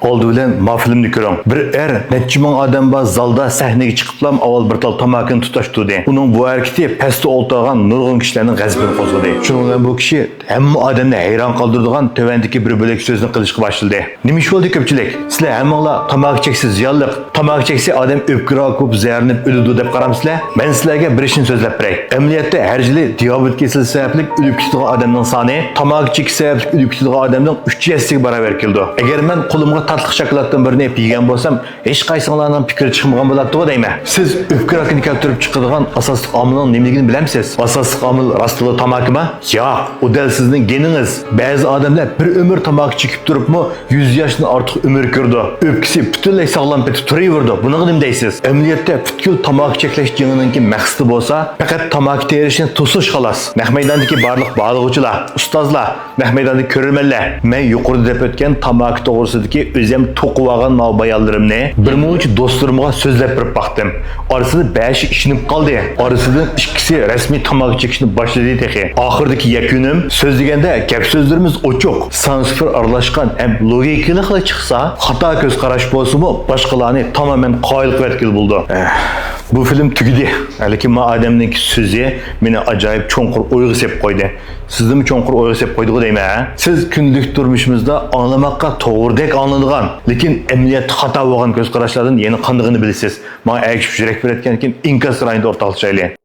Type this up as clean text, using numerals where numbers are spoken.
Oldu bilen ma filmni ko'ring. Bir necha ming odam bor zalda sahnaga chiqiblam avval bir tal tamakini tutashtirdi. Uning bu harekati pastda o'ltirgan nurg'un kishilarning g'azabini qo'zg'adi. Shuning bilan bu kishi hamma odamni hayron qoldiradigan tövendeki bir bo'lak so'zni qilishga boshladi. Nima ish bo'ldi ko'pchilik? Sizlar hammanglar tamak cheksiz ziyonliq, tamak cheksa odam o'pkira ko'p zaharlanib o'ladi deb qaramsizlar? Men sizlarga bir ishni so'zlab beray. Amaliyotda har yili diabet kasali sababli o'lib ketadigan odamning soni tamak chekish sababli o'lib ketadigan odamning 3 yassiga barobar keldi. Agar men qo'limga tatliq shokoladdan birini yegan bo'lsam, hech qaysinglarning fikri chiqmagan bo'ladi deyman. Siz o'pkirakni keltirib chiqadigan asosiy omilning nimaligini bilamsiz? Asosiy omil rostida tamakmi? Yo'q, u dal sizning geningiz. Ba'zi odamlar bir umr tamak chekib turibmi, 100 yoshdan ortiq umr ko'rdi. O'pkisi butunlay sog'lom ketib turaverdi. Buni nima deysiz? Amaliyotda butkul tamak cheklash jinininki maqsadi bo'lsa, faqat tamak terishni to'sish xolos. Nahmaydondagi barliq bog'lovchilar, ustozlar, nahmaydondagi ko'rmanlar, men yuqorida deb o'tgan tamak to'g'risidagi o'zim to'qib olgan bayanlarimni bir muncha do'stlarimga so'zlab berib baqdim. Orasida 5 ishinib qoldi. Orasidan ikkisi rasmiy tamak chekishni boshladi tehi. Oxirdagi yakunim so'z deganda gap so'zlarimiz ochiq, sansfir aralashgan ham logikali qilib chiqsa, xato ko'z qarash bo'lsa-mu, boshqalarni tamoman qoyil qilib bo'ldi. Bu film tugidi. Lekin ma odamning so'zi meni ajoyib cho'nqur o'yga sep qo'ydi. Sizni cho'nqur o'yga sep qo'ydi deyman. Siz kunlik turmushimizda anglamoqqa to'g'ridek anglanadigan, lekin amaliyotda xato bo'lgan ko'z qarashlardan yana qandig'ini bilasiz. Men aytib yurak berayotgan ekan, inkas rayonida o'rtoqlashaylik.